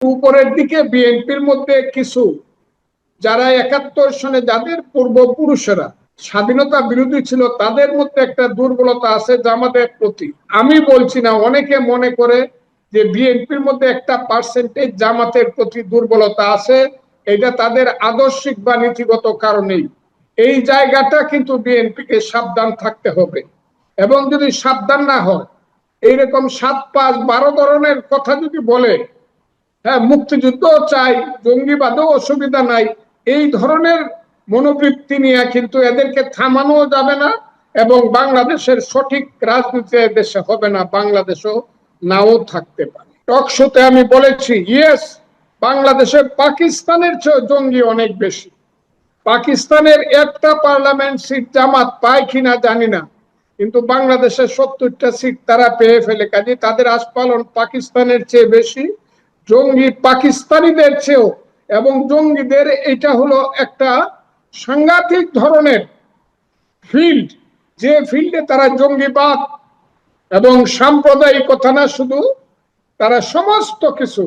উপরের দিকে বিএনপির মধ্যে কিছু যারা ৭১ সনে যাদের পূর্বপুরুষেরা স্বাধীনতা বিরোধী ছিল তাদের মধ্যে একটা দুর্বলতা আছে জামাতের প্রতি। আমি বলছি না, অনেকে মনে করে যে বিএনপির মধ্যে একটা পার্সেন্টেজ জামাতের প্রতি দুর্বলতা আছে, এটা তাদের আদর্শিক বা নীতিগত কারণেই। এই জায়গাটা কিন্তু বিএনপিকে সাবধান থাকতে হবে, এবং যদি সাবধান না হয় এইরকম ৭-৫-১২ ধরনের কথা যদি বলে, হ্যাঁ মুক্তিযুদ্ধ চাই, জঙ্গিবাদও অসুবিধা নাই, এই ধরনের মনোবৃত্তি নিয়ে কিন্তু এদেরকে থামানো যাবে না, এবং বাংলাদেশের সঠিক রাজনীতি দেশে হবে না, বাংলাদেশও নাও থাকতে পারে। টক শোতে আমি বলেছি, ইয়েস, বাংলাদেশে পাকিস্তানের চেয়ে জঙ্গি অনেক বেশি। পাকিস্তানের একটা পার্লামেন্ট সিট জামাত পায় কিনা জানি না, কিন্তু বাংলাদেশের ৭০টা সিট তারা পেয়ে ফেলে। কাজে তাদের আস্ফালন পাকিস্তানের চেয়ে বেশি, জঙ্গি পাকিস্তানিদের চেয়েও। এবং জঙ্গিদের এটা হলো একটা সাংঘাতিক ধরনের ফিল্ড, যে ফিল্ডে তারা জঙ্গিবাদ এবং সাম্প্রদায়িকতা না শুধু, তারা সমস্ত কিছু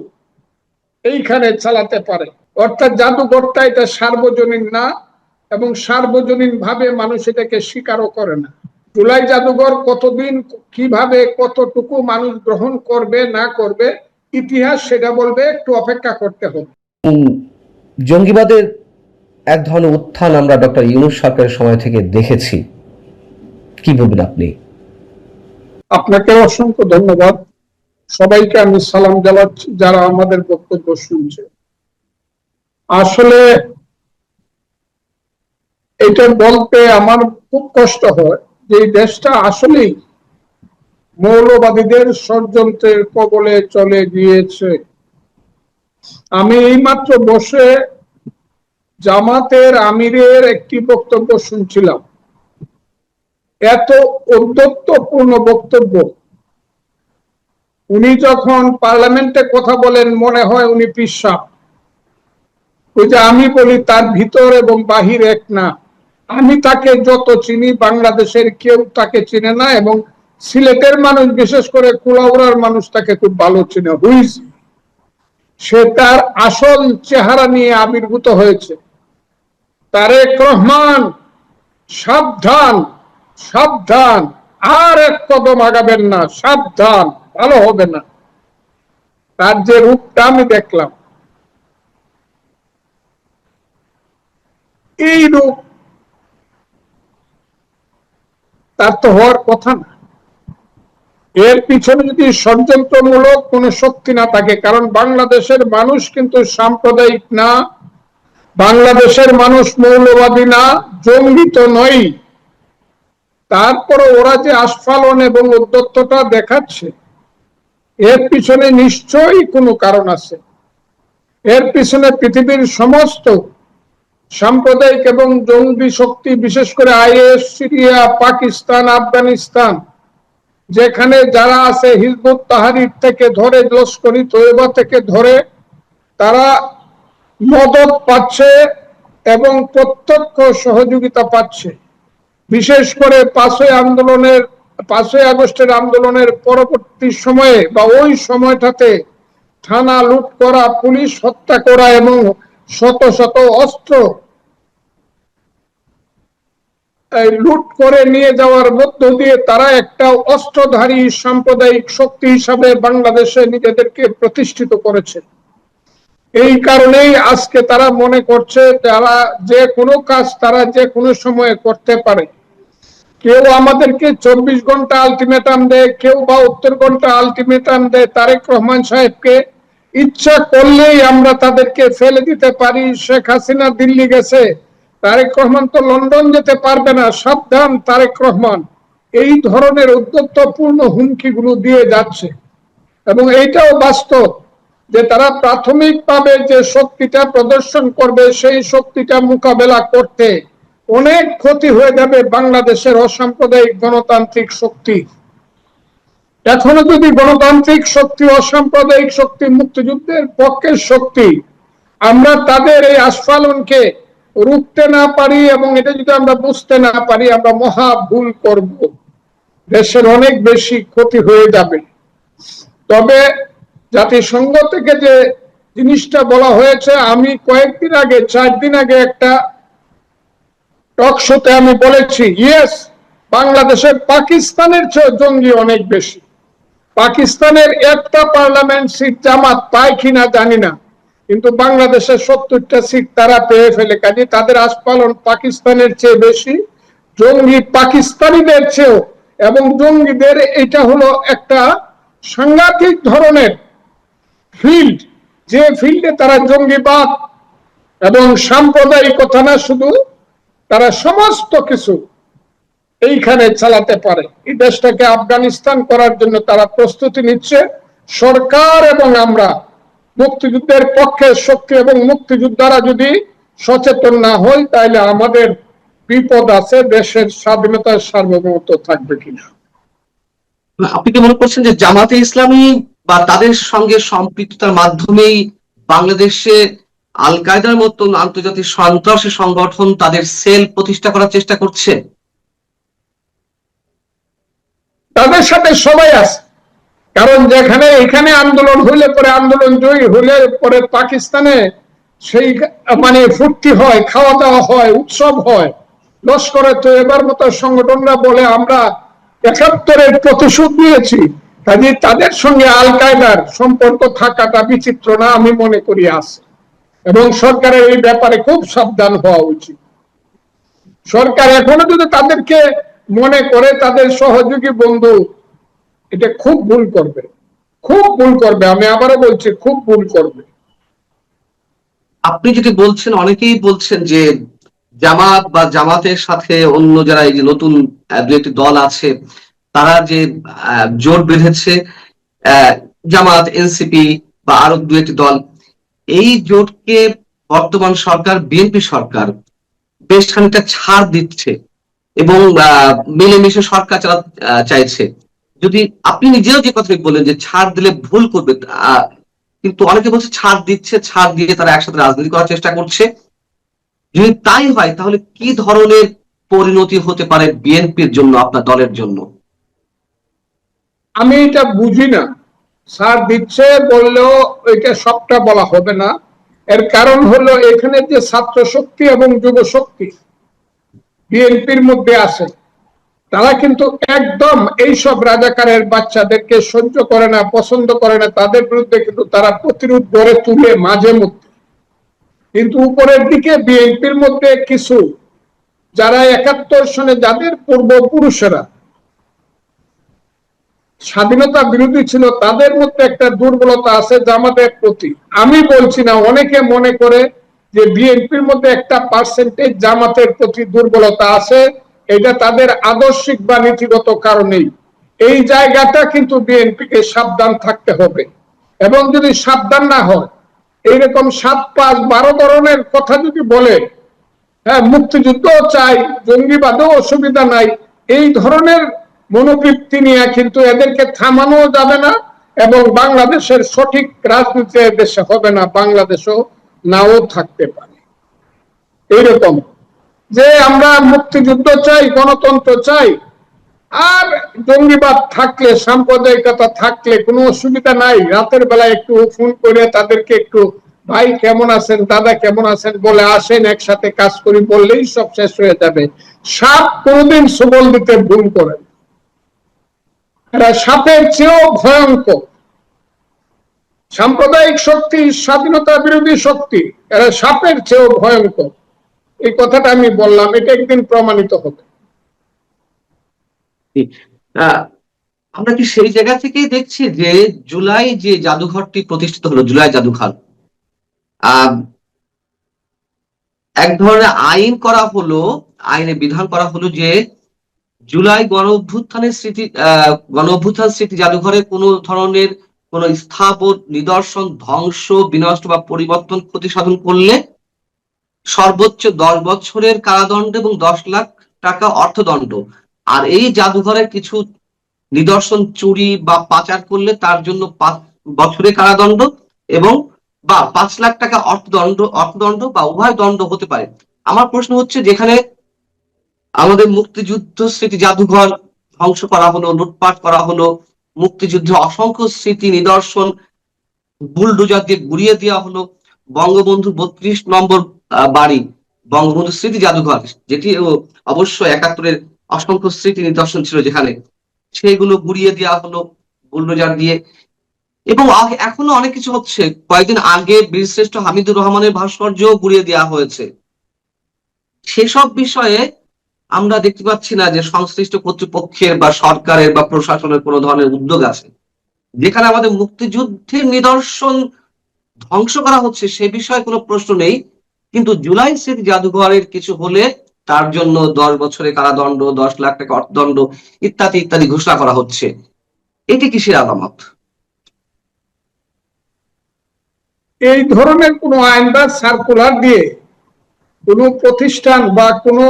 এইখানে চালাতে পারে। অর্থাৎ জাদুঘরটা এটা সার্বজনীন না, এবং সার্বজনীন ভাবে মানুষ এটাকে স্বীকারও করে না। জুলাই জাদুঘর কতদিন, কিভাবে, কতটুকু মানুষ গ্রহণ করবে না করবে, ইতিহাস সেটা বলবে, একটু অপেক্ষা করতে হবে। জঙ্গিবাদের এক ধরনের উত্থান আমরা ডক্টর ইউনূস সরকারের সময় থেকে দেখেছি, কি বলবেন আপনি? আপনাকে অসংখ্য ধন্যবাদ। সবাইকে আমি সালাম জানাচ্ছি যারা আমাদের বক্তব্য শুনছে। আসলে এটা বলতে আমার খুব কষ্ট হয় যে এই দেশটা আসলেই মৌলবাদীদের ষড়যন্ত্রের কবলে চলে গিয়েছে। আমি এইমাত্র বসে জামাতের আমিরের একটি বক্তব্য শুনছিলাম, এত ঔদ্ধত্যপূর্ণ বক্তব্য। উনি যখন পার্লামেন্টে কথা বলেন মনে হয় উনি পিসাব। ওই যে আমি বলি তার ভিতর এবং বাহির এক না। আমি তাকে যত চিনি, বাংলাদেশের কেউ তাকে চিনে না, এবং সিলেটের মানুষ, বিশেষ করে কুলাউড়ার মানুষ তাকে খুব ভালো চিনে। হুইজ সে তার আসল চেহারা নিয়ে আবির্ভূত হয়েছে। তারেক রহমান, সাবধান সাবধান, আর এক কদম আগাবেন না, সাবধান, ভালো হবে না। তার যে রূপটা আমি দেখলাম, এই রূপ তার তো হওয়ার কথা না। এর পিছনে যদি ষড়যন্ত্রমূলক কোন শক্তি না থাকে, কারণ বাংলাদেশের মানুষ কিন্তু সাম্প্রদায়িক না, বাংলাদেশের মানুষ মৌলবাদী না, জঙ্গি তো নয়। তারপরে ওরা যে আস্ফালন এবং উদ্যত্ততা দেখাচ্ছে, এর পিছনে নিশ্চয়ই কোনো কারণ আছে। এর পিছনে পৃথিবীর সমস্ত সাম্প্রদায়িক এবং জঙ্গি শক্তি, বিশেষ করে আইএস, সিরিয়া, পাকিস্তান, আফগানিস্তান, যেখানে যারা আছে, হিজবুত তাহরির থেকে ধরে লস্করি তৈয়বা থেকে ধরে, তারা মদত পাচ্ছে এবং প্রত্যক্ষ সহযোগিতা পাচ্ছে। বিশেষ করে 5ই আগস্টের আন্দোলনের পরবর্তী সময়ে বা ওই সময়টাতে থানা লুট করা, পুলিশ হত্যা করা এবং শত শত অস্ত্র লুট করে নিয়ে যাওয়ার মধ্য দিয়ে তারা একটা অস্ত্রধারী সাম্প্রদায়িক শক্তি হিসাবে বাংলাদেশে নিজেদেরকে প্রতিষ্ঠিত করেছে। এই কারণেই আজকে তারা মনে করছে যারা যে কোনো কাজ তারা যে কোনো সময়ে করতে পারে। কেউ আমাদেরকে 24 ঘন্টা আলটিমেটাম দেয়, কেউ 72 ঘন্টা আলটিমেটাম দেয় তারেক রহমান সাহেবকে। ইচ্ছা করলেই আমরা তাদেরকে ফেলে দিতে পারি। শেখ হাসিনা দিল্লি গেছে, তারেক রহমান তো লন্ডন যেতে পারবে না, সাবধান তারেক রহমান। এই ধরনের উদ্যত্তপূর্ণ হুমকিগুলো দিয়ে যাচ্ছে, এবং এইটাও বাস্তব যে তারা প্রাথমিকভাবে যে শক্তিটা প্রদর্শন করবে, সেই শক্তিটা মোকাবেলা করতে অনেক ক্ষতি হয়ে যাবে বাংলাদেশের অসাম্প্রদায়িক গণতান্ত্রিক শক্তি। এখনো যদি গণতান্ত্রিক শক্তি, অসাম্প্রদায়িক শক্তি, মুক্তিযুদ্ধের পক্ষের শক্তি, আমরা তাদের এই আস্ফালনকে রুখতে না পারি এবং এটা যদি আমরা বুঝতে না পারি, আমরা মহা ভুল করব, দেশের অনেক বেশি ক্ষতি হয়ে যাবে। তবে জাতিসংঘ থেকে যে জিনিসটা বলা হয়েছে। আমি কয়েকদিন আগে, 4 দিন আগে একটা টক শোতে আমি বলেছি, ইয়েস, বাংলাদেশের পাকিস্তানের চেয়ে জঙ্গি অনেক বেশি। পাকিস্তানের একটা পার্লামেন্ট সিট জামাত পায় কিনা জানি না, কিন্তু বাংলাদেশের 70টা সিট তারা পেয়ে ফেলে। কাজে তাদের আস্ফালন পাকিস্তানের চেয়ে বেশি, জঙ্গি পাকিস্তানিদের চেয়েও। এবং জঙ্গিদের এটা হলো একটা সাংঘাতিক ধরনের ফিল্ড, যে ফিল্ডে তারা জঙ্গিবাদ এবং সাম্প্রদায়িকতা না, শুধু তারা সমস্ত কিছু এইখানে চালাতে পারে। এই দেশটাকে আফগানিস্তান করার জন্য তারা প্রস্তুতি নিচ্ছে। সরকার এবং আমরা মুক্তিযুদ্ধের পক্ষে শক্তি এবং মুক্তিযোদ্ধারা যদি সচেতন না হই, তাহলে আমাদের বিপদ আছে, দেশের স্বাধীনতার সার্বভৌমত্ব থাকবে কিনা। আপনি কি মনে করছেন যে জামাতে ইসলামী বা তাদের সঙ্গে সম্পৃক্ততার মাধ্যমেই বাংলাদেশে আল কায়দার মতন আন্তর্জাতিক সন্ত্রাসী সংগঠন তাদের সেল প্রতিষ্ঠা করার চেষ্টা করছে? তাদের সাথে সবাই আছে, কারণ যেখানে এখানে আন্দোলন হইলে পরে, আন্দোলন জয়ী হইলে পরে পাকিস্তানে সেই মানে ফুর্তি হয়, খাওয়া দাওয়া হয়, উৎসব হয়। লস্করে তো এবার মতো সংগঠনরা বলে আমরা 71-এর প্রতিশোধ নিয়েছি। কাজে তাদের সঙ্গে আল কায়দার সম্পর্ক থাকাটা বিচিত্র না, আমি মনে করি আছে। এবং সরকারের এই ব্যাপারে খুব সাবধান হওয়া উচিত। সরকার এখনো যদি তাদেরকে মনে করে তাদের সহযোগী বন্ধু, এটা খুব ভুল করবে, খুব ভুল করবে। আমি আবারও বলছি, খুব ভুল করবে। আপনি যেটি বলছেন, অনেকেই বলছেন যে জামাত বা জামাতের সাথে অন্য যারা এই যে নতুন দু একটি দল আছে তারা যে জোট বেঁধেছে, জামাত, এনসিপি বা আরো দু একটি দল, এই জোটকে বর্তমান সরকার, বিএনপি সরকার বেশ খানিকটা ছাড় দিচ্ছে এবং মিলেমিশে সরকার চাইছে। যদি আপনি নিজেও যে কথাটি বললেন যে ছাড় দিলে ভুল করবে, কিন্তু অনেকে বলছে ছাড় দিচ্ছে, ছাড় দিয়ে তারা একসাথে রাজনীতি করার চেষ্টা করছে। যদি তাই হয় তাহলে কি ধরনের পরিণতি হতে পারে বিএনপির জন্য, আপনার দলের জন্য? আমি এটা বুঝি না। স্যার দিচ্ছে বললেও এটা সবটা বলা হবে না। এর কারণ হলো এখানে যে ছাত্র শক্তি এবং যুব শক্তি বিএনপির মধ্যে আছে, তারা কিন্তু একদম এইসব রাজাকারের বাচ্চাদেরকে সহ্য করে না, পছন্দ করে না। তাদের বিরুদ্ধে কিন্তু তারা প্রতিরোধ গড়ে তুলে মাঝে মধ্যে। কিন্তু উপরের দিকে বিএনপির মধ্যে কিছু, যারা 71 সনে যাদের পূর্বপুরুষেরা স্বাধীনতা বিরোধী ছিল, তাদের মধ্যে একটা দুর্বলতা আছে জামাতের প্রতি। আমি বলছি না, অনেকে মনে করে যে বিএনপির মধ্যে একটা পার্সেন্টেজ জামাতের প্রতি দুর্বলতা আছে, এটা তাদের আদর্শিক বা নীতিগত কারণেই। এই জায়গাটা কিন্তু বিএনপিকে সাবধান থাকতে হবে। এবং যদি সাবধান না হয়, এইরকম 7-5-12 ধরনের কথা যদি বলে, হ্যাঁ মুক্তিযুদ্ধ চাই, জঙ্গিবাদেও অসুবিধা নাই, এই ধরনের মনোবৃত্তি নিয়ে কিন্তু এদেরকে থামানো যাবে না। এবং বাংলাদেশের সঠিক রাজনীতি দেশে হবে না, বাংলাদেশও নাও থাকতে পারে। এইরকম যে আমরা মুক্তিযুদ্ধ চাই, গণতন্ত্র চাই, আর জঙ্গিবাদ থাকলে, সাম্প্রদায়িকতা থাকলে কোনো অসুবিধা নাই। রাতের বেলা একটু ফোন করে তাদেরকে একটু, ভাই কেমন আছেন, দাদা কেমন আছেন বলে আসেন, একসাথে কাজ করি বললেই সব শেষ হয়ে যাবে। সাপ কোনোদিন সবল দিতে ভুল করেন, এরা সাপের চেয়েও ভয়ঙ্কর। সাম্প্রদায়িক শক্তি, স্বাধীনতা বিরোধী শক্তি, এরা সাপের চেয়েও ভয়ঙ্কর। এই কথাটা আমি বললাম, এটা একদিন প্রমাণিত হবে। আমরা কি সেই জায়গা থেকেই দেখছি যে জুলাই যে জাদুঘরটি প্রতিষ্ঠিত হলো, জুলাই জাদুঘর, এক ধরনের আইন করা হলো, আইনে বিধান করা হলো যে জুলাই গণ অভ্যুত্থান স্মৃতি জাদুঘরে কোনো ধরনের কোন স্থাপন, নিদর্শন ধ্বংস, বিনষ্ট বা পরিবর্তন, ক্ষতি সাধন করলে সর্বোচ্চ 10 বছরের কারাদণ্ড এবং 10 লাখ টাকা অর্থদণ্ড। আর এই জাদুঘরের কিছু নিদর্শন চুরি বা পাচার করলে তার জন্য 5 বছরের কারাদণ্ড এবং বা 5 লাখ টাকা অর্থদণ্ড বা উভয় দণ্ড হতে পারে। আমার প্রশ্ন হচ্ছে, যেখানে আমাদের মুক্তিযুদ্ধ স্মৃতি জাদুঘর ধ্বংস করা হলো, লুটপাট করা হলো, মুক্তিযুদ্ধের অসংখ্য স্মৃতি নিদর্শন বুলডোজার দিয়ে গুড়িয়ে দেওয়া হলো বঙ্গবন্ধু 32 নম্বর বাড়ি, বঙ্গবন্ধু স্মৃতি জাদুঘর, যেটি অবশ্য 71-এর অসংখ্য স্মৃতি নিদর্শন ছিল যেখানে, সেইগুলো গুড়িয়ে দেওয়া হলো বুলডোজার দিয়ে। এবং এখনো অনেক কিছু হচ্ছে। কয়েকদিন আগে বীরশ্রেষ্ঠ হামিদুর রহমানের ভাস্কর্য গুড়িয়ে দেওয়া হয়েছে। সেসব বিষয়ে আমরা দেখতে পাচ্ছি না যে সংশ্লিষ্ট কর্তৃপক্ষের বা সরকারের বা প্রশাসনের কোনো ধরনের উদ্যোগ আছে। যেখানে আমাদের মুক্তিযুদ্ধের নিদর্শন ধ্বংস করা হচ্ছে সে বিষয়ে কোনো প্রশ্ন নেই, কিন্তু জুলাই স্মৃতি জাদুঘরের কিছু হলে তার জন্য 10 বছরের কারাদণ্ড, 10 লাখ টাকা অর্থদণ্ড ইত্যাদি ইত্যাদি ঘোষণা করা হচ্ছে। এটি কিসের আলামত? এই ধরনের কোনো আইন বা সার্কুলার দিয়ে কোনো প্রতিষ্ঠান বা কোনো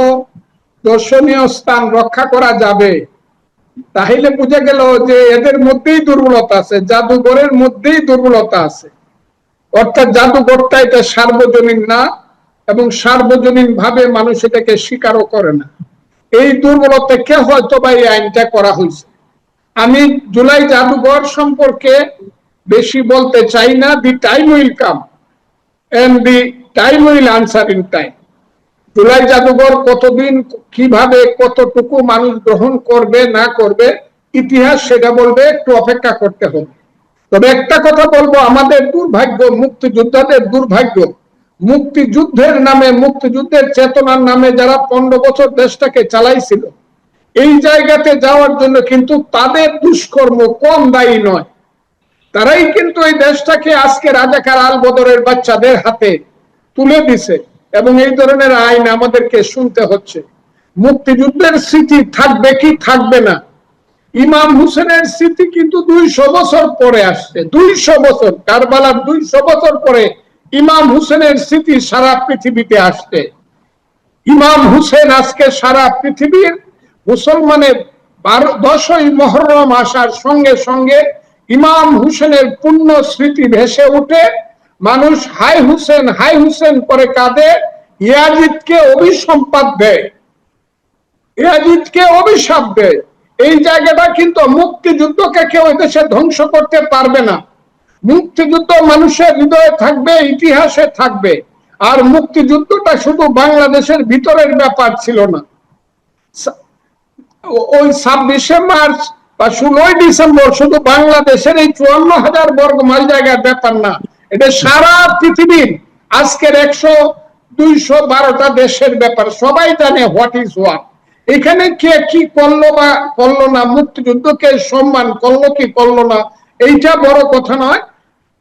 দর্শনীয় স্থান রক্ষা করা যাবে, তাহলে বুঝে গেল যে এদের মধ্যেই দুর্বলতা আছে, জাদুঘরের মধ্যেই দুর্বলতা আছে। অর্থাৎ জাদুঘরটা এটা সার্বজনীন না, এবং সার্বজনীন ভাবে মানুষ এটাকে স্বীকারও করে না। এই দুর্বলতাকে হয়তো বা এই আইনটা করা হয়েছে। আমি জুলাই জাদুঘর সম্পর্কে বেশি বলতে চাই না। The time will come and the time will answer in time. জুলাই জাদুঘর কতদিন, কিভাবে, কতটুকু মানুষ গ্রহণ করবে না করবে, ইতিহাস সেটা বলবে, একটু অপেক্ষা করতে হবে। তবে একটা কথা বলবো, আমাদের দুর্ভাগ্য, মুক্তিযোদ্ধাদের দুর্ভাগ্য, মুক্তিযুদ্ধের নামে, মুক্তিযুদ্ধের চেতনার নামে যারা 15 বছর দেশটাকে চালাইছিল, এই জায়গাতে যাওয়ার জন্য কিন্তু তাদের দুষ্কর্ম কম দায়ী নয়। তারাই কিন্তু এই দেশটাকে আজকে রাজাকার আল বদরের বাচ্চাদের হাতে তুলে দিছে, এবং এই ধরনের আইন আমাদেরকে শুনতে হচ্ছে। মুক্তিযুদ্ধের স্মৃতি থাকবে কি থাকবে না, ইমাম হুসেনের স্মৃতি কিন্তু 200 বছর পরে আসছে। 200 বছর, কারবালার 200 বছর পরে ইমাম হুসেনের স্মৃতি সারা পৃথিবীতে আসছে। ইমাম হুসেন আজকে সারা পৃথিবীর মুসলমানের 10ই মুহররম আসার সঙ্গে সঙ্গে ইমাম হুসেনের পুণ্য স্মৃতি ভেসে উঠে মানুষ হাই হুসেন করে কাঁদে, ইয়াজিদকে অভিসম্পাদ দেয়, ইয়াজিদকে অভিশাপ দেয়। এই জায়গাটা কিন্তু মুক্তিযুদ্ধকে কেউ দেশে ধ্বংস করতে পারবে না। মুক্তিযুদ্ধ মানুষের হৃদয়ে থাকবে, ইতিহাসে থাকবে। আর মুক্তিযুদ্ধটা শুধু বাংলাদেশের ভিতরের ব্যাপার ছিল না। ওই 26শে মার্চ বা 16ই ডিসেম্বর শুধু বাংলাদেশের এই 54,000 বর্গ মাইল জায়গার ব্যাপার না, এটা সারা পৃথিবীর আজকের 100-212টা দেশের ব্যাপার। সবাই জানে হোয়াট ইজ হোয়াট। এখানে কে কি করলো বা করলো না, মুক্তিযুদ্ধকে সম্মান করলো কি করলো না, এইটা বড় কথা নয়।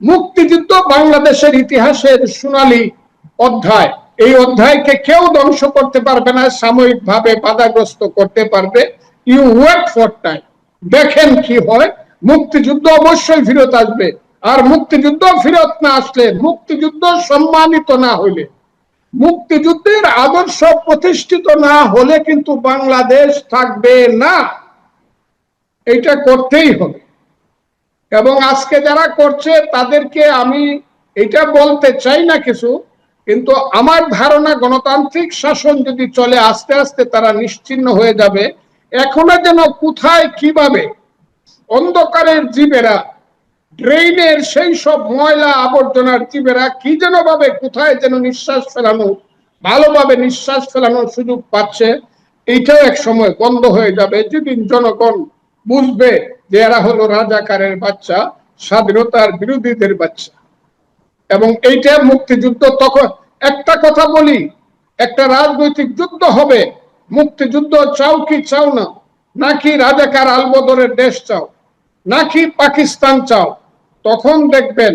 মুক্তিযুদ্ধ বাংলাদেশের ইতিহাসের সোনালী অধ্যায়। এই অধ্যায়কে কেউ ধ্বংস করতে পারবে না, সাময়িকভাবে বাধাগ্রস্ত করতে পারবে। ইউ ওয়েট ফর টাইম, দেখেন কি হয়। মুক্তিযুদ্ধ অবশ্যই ফিরত আসবে। আর মুক্তিযুদ্ধ ফিরত না আসলে, মুক্তিযুদ্ধ সম্মানিত না হইলে, মুক্তিযুদ্ধের আদর্শ প্রতিষ্ঠিত না হলে কিন্তু বাংলাদেশ থাকবে না। এটা করতেই হবে। এবং আজকে যারা করছে তাদেরকে আমি এটা বলতে চাই না কিছু, কিন্তু আমার ধারণা গণতান্ত্রিক শাসন যদি চলে, আস্তে আস্তে তারা নিশ্চিহ্ন হয়ে যাবে। এখনো যেন কোথায় কিভাবে অন্ধকারের জীবেরা, ড্রেইনের সেই সব ময়লা আবর্জনার জীবেরা কি যেন ভাবে কোথায় যেন নিঃশ্বাস ফেলানো, ভালোভাবে নিঃশ্বাস ফেলানোর সুযোগ পাচ্ছে, এইটাও এক সময় বন্ধ হয়ে যাবে, যেদিন জনগণ বুঝবে যে এরা হলো রাজাকারের বাচ্চা, স্বাধীনতার বিরোধীদের বাচ্চা। এবং এইটা মুক্তিযুদ্ধ। তখন একটা কথা বলি, একটা রাজনৈতিক যুদ্ধ হবে। মুক্তিযুদ্ধ চাও কি চাও না, নাকি রাজাকার আলবদরের দেশ চাও, নাকি পাকিস্তান চাও, তখন দেখবেন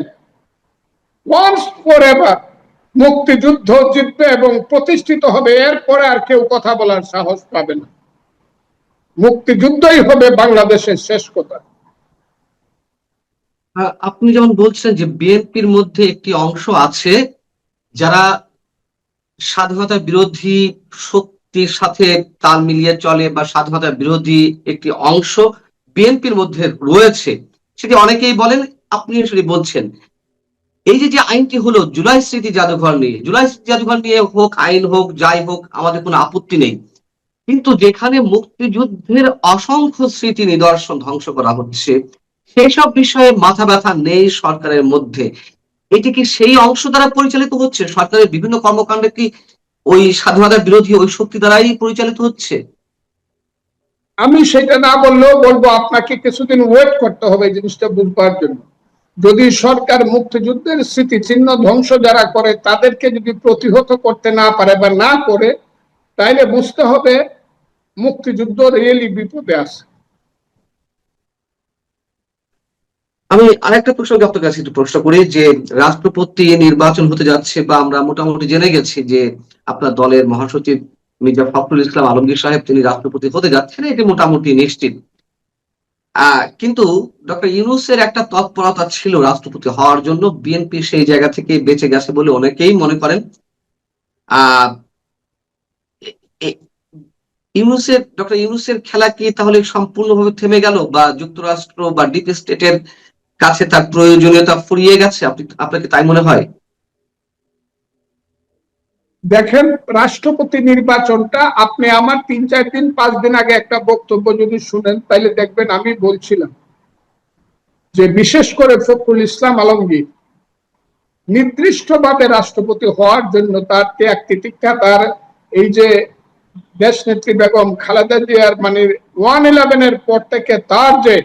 ওয়ান্স ফর এভার মুক্তিযুদ্ধ জিতবে এবং প্রতিষ্ঠিত হবে। এরপরে আর কেউ কথা বলার সাহস পাবে না। মুক্তিযুদ্ধই হবে বাংলাদেশের শেষ কথা। আপনি যেমন বলছেন যে বিএনপির মধ্যে একটি অংশ আছে যারা স্বাধীনতা বিরোধী শক্তির সাথে তাল মিলিয়ে চলে, বা স্বাধীনতা বিরোধী একটি অংশ বিএনপির মধ্যে রয়েছে, সেটি অনেকেই বলেন, আপনি সেটি বলছেন। এই যে আইনটি হলো জুলাই স্মৃতি জাদুঘর নিয়ে, জুলাই স্মৃতি জাদুঘর নিয়ে হোক, আইন হোক, যাই হোক, আমাদের কোনো আপত্তি নেই। কিন্তু যেখানে মুক্তিযুদ্ধের অসংখ্য স্মৃতি নিদর্শন ধ্বংস করা হচ্ছে, সেসব বিষয়ে মাথা ব্যথা নেই সরকারের মধ্যে। এটি কি সেই অংশ দ্বারা পরিচালিত হচ্ছে? সরকারের বিভিন্ন কর্মকাণ্ড কি ওই স্বাধীনতার বিরোধী ওই শক্তি দ্বারাই পরিচালিত হচ্ছে? আমি সেটা না বললেও বলবো, আপনাকে কিছুদিন ওয়েট করতে হবে এই জিনিসটা বুঝবার জন্য। যদি সরকার মুক্তিযুদ্ধের স্মৃতিচিহ্ন ধ্বংস যারা করে তাদেরকে যদি প্রতিহত করতে না পারে বা না করে, তাইলে বুঝতে হবে মুক্তিযুদ্ধ রিয়েলি বিপদে আছে। আমি আরেকটা প্রসঙ্গে আপনার কাছে একটু প্রশ্ন করি যে রাষ্ট্রপতি নির্বাচন হতে যাচ্ছে, বা আমরা মোটামুটি জেনে গেছি যে আপনার দলের মহাসচিব মির্জা ফখরুল ইসলাম আলমগীর সাহেব তিনি রাষ্ট্রপতি হতে যাচ্ছেন, এটি মোটামুটি নিশ্চিত। কিন্তু ডক্টর ইউনূসের একটা তৎপরতা ছিল রাষ্ট্রপতি হওয়ার জন্য, বিএনপি সেই জায়গা থেকে বেঁচে গেছে বলে অনেকেই মনে করেন। আহ ডক্টর ইউনূসের খেলা কি তাহলে সম্পূর্ণভাবে থেমে গেল, বা যুক্তরাষ্ট্র বা ডিপ স্টেটের কাছে তার প্রয়োজনীয়তা ফুরিয়ে গেছে? আপনাকে তাই মনে হয়? দেখেন, রাষ্ট্রপতি নির্বাচনটা আপনি আমার 3-4 দিন 5 দিন আগে একটা বক্তব্য যদি শুনেন তাহলে দেখবেন আমি বলছিলাম যে বিশেষ করে ফখরুল ইসলাম আলমগীর নির্দিষ্টভাবে রাষ্ট্রপতি হওয়ার জন্য তার ত্যাগ তিতিক্ষা, তার এই যে দেশ নেত্রী বেগম খালেদা জিয়ার মানে 1/11 পর থেকে তার যে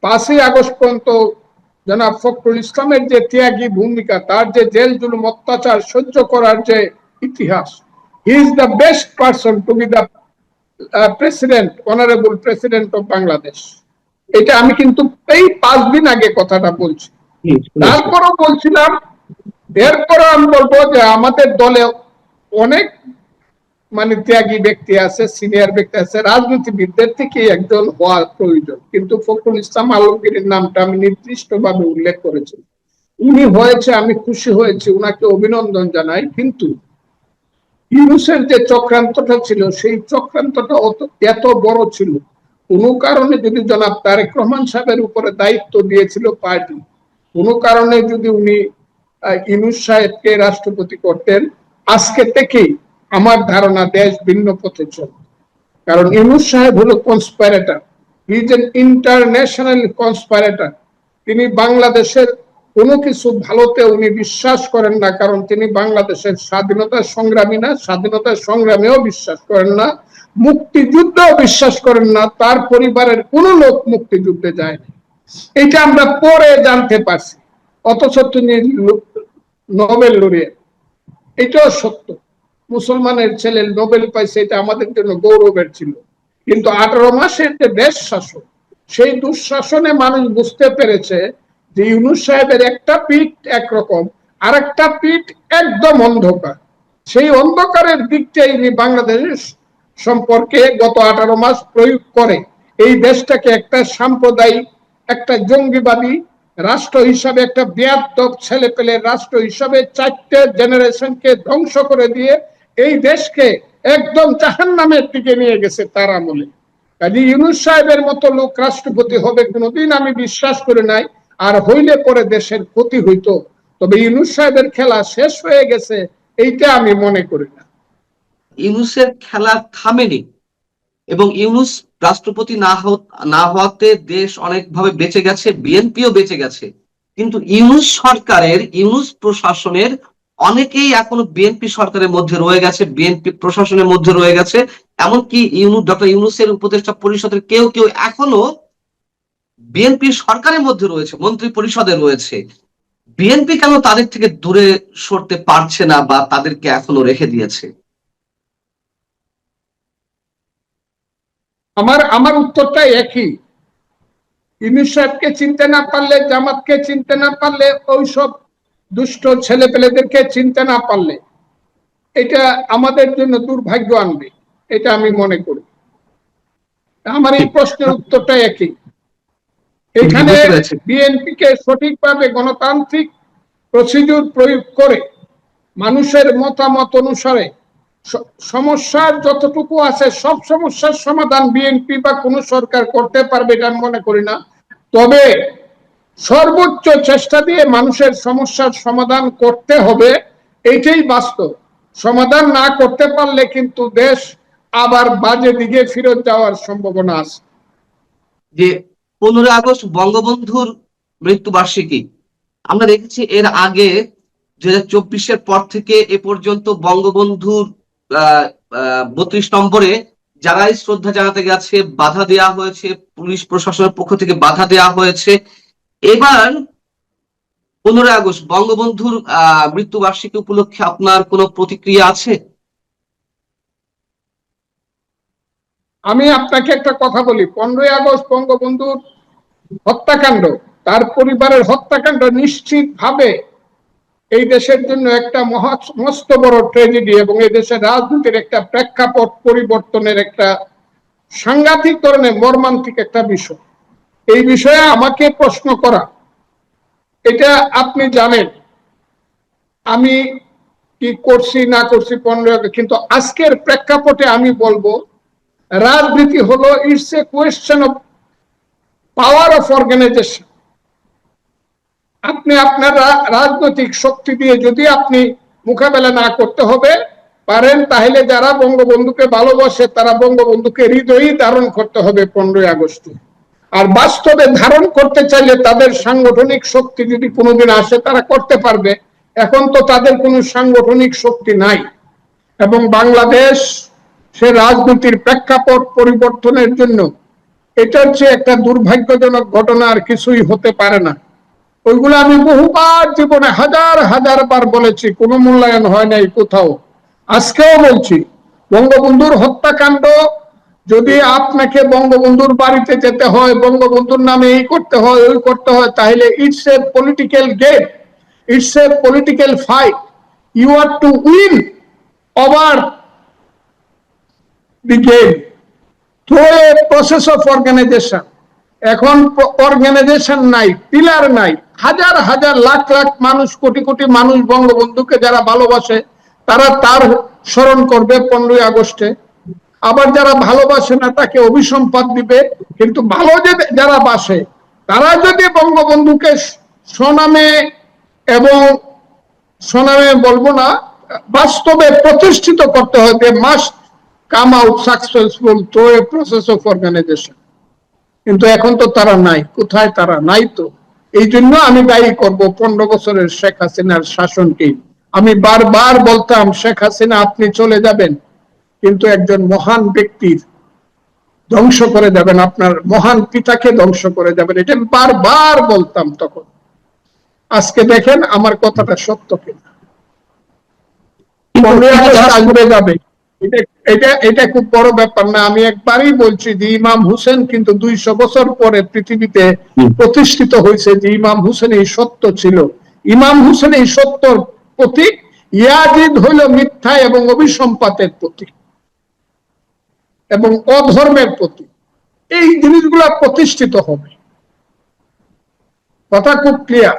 5ই আগস্ট পর্যন্ত জনাব ফখরুল ইসলামের যে ত্যাগী ভূমিকা, তার যে জেল জুলুম অত্যাচার সহ্য করার যে ইতিহাস, he is the best person to B the president, honourable president of Bangladesh. এটা আমি কিন্তু এই 5 দিন আগে কথাটা বলছি। তারপরও বলছিলাম, এরপরও আমি বলবো যে আমাদের দলে অনেক মানে ত্যাগী ব্যক্তি আছে, সিনিয়র ব্যক্তি আছে, রাজনীতিবিদদের থেকে একজন হওয়া প্রয়োজন, কিন্তু ফখরুল ইসলাম আলমগীরের নামটা আমি নির্দিষ্টভাবে উল্লেখ করেছি। উনি হয়েছে, আমি খুশি হয়েছি, উনাকে অভিনন্দন জানাই। কিন্তু ইউনূসের যে চক্রান্তটা ছিল সেই চক্রান্তটা এত বড় ছিল, কোনো কারণে যদি জনাব তারেক রহমান সাহেবের উপরে দায়িত্ব দিয়েছিল পার্টি, কোনো কারণে যদি উনি ইউনূস সাহেবকে রাষ্ট্রপতি করতেন, আজকে থেকেই আমার ধারণা দেশ ভিন্ন পথে চলবে। কারণ ইউনূস সাহেব হলো কনস্পাইরেটর, হি ইজ এন ইন্টারন্যাশনাল কনস্পাইরেটর। তিনি বাংলাদেশের কোনো কিছু ভালোতে উনি বিশ্বাস করেন না, কারণ তিনি বাংলাদেশের স্বাধীনতার সংগ্রামী না, স্বাধীনতার সংগ্রামেও বিশ্বাস করেন না, মুক্তিযুদ্ধেও বিশ্বাস করেন না, তার পরিবারের কোন লোক মুক্তিযুদ্ধে যায়নি। এটা আমরা পরে জানতে পারছি, অথচ তিনি নোবেল লরিয়েট, এটাও সত্য। মুসলমানের ছেলে নোবেল পাইছে, এটা আমাদের জন্য গৌরবের ছিল। কিন্তু 18 মাসের যে দেশ শাসন, সেই দুঃশাসনে মানুষ বুঝতে পেরেছে যে ইউনূস সাহেবের একটা পিঠ একরকম, আর একটা পিঠ একদম অন্ধকার। সেই অন্ধকারের দিকটাই ইনি বাংলাদেশের সম্পর্কে গত 18 মাস প্রয়োগ করে এই দেশটাকে একটা সাম্প্রদায়িক, একটা জঙ্গিবাদী রাষ্ট্র হিসাবে, একটা বেয়াদব ছেলে পেলে রাষ্ট্র হিসাবে 4টে জেনারেশনকে ধ্বংস করে দিয়ে এই দেশকে একদম জাহান্নামের দিকে নিয়ে গেছে তার আমলে। কাজে ইউনূস সাহেবের মতো লোক রাষ্ট্রপতি হবে কোনোদিন আমি বিশ্বাস করি নাই, আর হইলে পরে দেশের ক্ষতি হইতো। তবে ইউনূস সাহেবের খেলা শেষ হয়ে গেছে এইটা আমি মনে করি না। ইউনূসের খেলা থামেনি, এবং ইউনূস রাষ্ট্রপতি না হওয়াতে দেশ অনেকভাবে বেঁচে গেছে, বিএনপিও বেঁচে গেছে। কিন্তু ইউনূস সরকারের, ইউনূস প্রশাসনের অনেকেই এখনো বিএনপি সরকারের মধ্যে রয়ে গেছে, বিএনপি প্রশাসনের মধ্যে রয়ে গেছে। এমনকি ডক্টর ইউনূসের উপদেষ্টা পরিষদের কেউ কেউ এখনো বিএনপি সরকারের মধ্যে রয়েছে, মন্ত্রী পরিষদে রয়েছে। বিএনপি কেন তাদের থেকে দূরে সরতে পারছে না, বা তাদেরকে এখনো রেখে দিয়েছে? আমার উত্তরটা একই। ইউনূস সাহেবকে চিনতে না পারলে, জামাতকে চিনতে না পারলে, ওইসব দুষ্ট ছেলে পেলেদেরকে চিনতে না পারলে এটা আমাদের জন্য দুর্ভাগ্য আনবে, এটা আমি মনে করি। আমার এই প্রশ্নের উত্তরটা একই। এখানে বিএনপি কে সঠিকভাবে গণতান্ত্রিক প্রসিডিউর প্রয়োগ করে মানুষের মতামত অনুসারে সমস্যার যতটুকু আছে সব সমস্যার সমাধান বিএনপি বা কোন সরকার করতে পারবে এটা আমি মনে করি না। তবে সর্বোচ্চ চেষ্টা দিয়ে মানুষের সমস্যার সমাধান করতে হবে, এইটাই বাস্তব। সমাধান না করতে পারলে কিন্তু দেশ আবার বাজে দিকে ফেরত যাওয়ার সম্ভাবনা আছে। যে 15 আগস্ট বঙ্গবন্ধুর মৃত্যুবার্ষিকী, আমরা দেখেছি এর আগে 2024-এর পর থেকে এ পর্যন্ত বঙ্গবন্ধুর 32 নম্বরে যারাই শ্রদ্ধা জানাতে গেছে বাধা দেওয়া হয়েছে, পুলিশ প্রশাসনের পক্ষ থেকে বাধা দেওয়া হয়েছে। এবার 15 আগস্ট বঙ্গবন্ধুর মৃত্যুবার্ষিকী উপলক্ষে আপনার কোনো প্রতিক্রিয়া আছে? আমি আপনাকে একটা কথা বলি, 15ই আগস্ট বঙ্গবন্ধুর হত্যাকাণ্ড, তার পরিবারের হত্যাকাণ্ড নিশ্চিতভাবে এই দেশের জন্য একটা মস্ত বড় ট্র্যাজেডি এবং এই দেশের রাজনীতির একটা প্রেক্ষাপট পরিবর্তনের একটা সাংঘাতিক ধরনের মর্মান্তিক একটা বিষয়। এই বিষয়ে আমাকে প্রশ্ন করা, এটা আপনি জানেন আমি কি করছি না করছি 15 আগস্ট, কিন্তু আজকের প্রেক্ষাপটে আমি বলবো রাজনীতি হলো it's a question of power of organisation. আপনি আপনার রাজনৈতিক শক্তি দিয়ে যদি আপনি মোকাবেলা না করতে হবে পারেন, তাহলে যারা বঙ্গবন্ধুকে ভালোবাসে তারা বঙ্গবন্ধুকে হৃদয়ে ধারণ করতে হবে 15ই আগস্টে। আর বাস্তবে ধারণ করতে চাইলে তাদের সাংগঠনিক শক্তি যদি কোনোদিন আসে তারা করতে পারবে। এখন তো তাদের কোনো সাংগঠনিক শক্তি নাই এবং বাংলাদেশ সে রাজনীতির প্রেক্ষাপট পরিবর্তনের জন্য এটার চেয়ে একটা দুর্ভাগ্যজনক ঘটনা আর কিছুই হতে পারে না। ওইগুলো আমি বহুবার জীবনে হাজার হাজার বার বলেছি, কোনো মূল্যায়ন হয় নাই কোথাও, আজকেও বলছি। বঙ্গবন্ধুর হত্যাকাণ্ড যদি আপনাকে বঙ্গবন্ধুর বাড়িতে যেতে হয়, বঙ্গবন্ধুর নামে এই করতে হয় ওই করতে হয়, তাহলে it's a political game, it's a political fight, you are to win over the game through a process of organisation. এখন অর্গানাইজেশন নাই, পিলার নাই, হাজার হাজার লাখ লাখ মানুষ, কোটি কোটি মানুষ বঙ্গবন্ধুকে যারা ভালোবাসে তারা তার স্মরণ করবে 15ই আগস্টে। আবার যারা ভালোবাসে না তাকে অভিসম্পাদ দিবে। কিন্তু ভালো যারা বাসে তারা যদি বঙ্গবন্ধুকে স্বনামে এবং স্বনামে বলবো না, বাস্তবে প্রতিষ্ঠিত করতে হয়, they must come out successful through a process of organisation. কিন্তু এখন তো তারা নাই, কোথায় তারা নাই। তো এই জন্য আমি দায়ী করব 15 বছরের শেখ হাসিনার শাসনকে। আমি বারবার বলতাম শেখ হাসিনা আপনি চলে যাবেন কিন্তু একজন মহান ব্যক্তির ধ্বংস করে যাবেন, আপনার মহান পিতাকে ধ্বংস করে যাবেন, এটা বারবার বলতাম তখন। আজকে দেখেন আমার কথাটা সত্য কিনা। 15 আগস্ট আসবে যাবে, এটা খুব বড় ব্যাপার না। আমি একবারই বলছি যে ইমাম হুসেন কিন্তু 200 বছর পরে পৃথিবীতে প্রতিষ্ঠিত হয়েছে যে ইমাম হুসেন এই সত্য ছিল, ইমাম হুসেন এই সত্যর প্রতীক, ইয়াজিদ হইল মিথ্যা এবং অভিসম্পাতের প্রতীক এবং অধর্মের প্রতীক। এই জিনিসগুলা প্রতিষ্ঠিত হবে, কথা খুব ক্লিয়ার।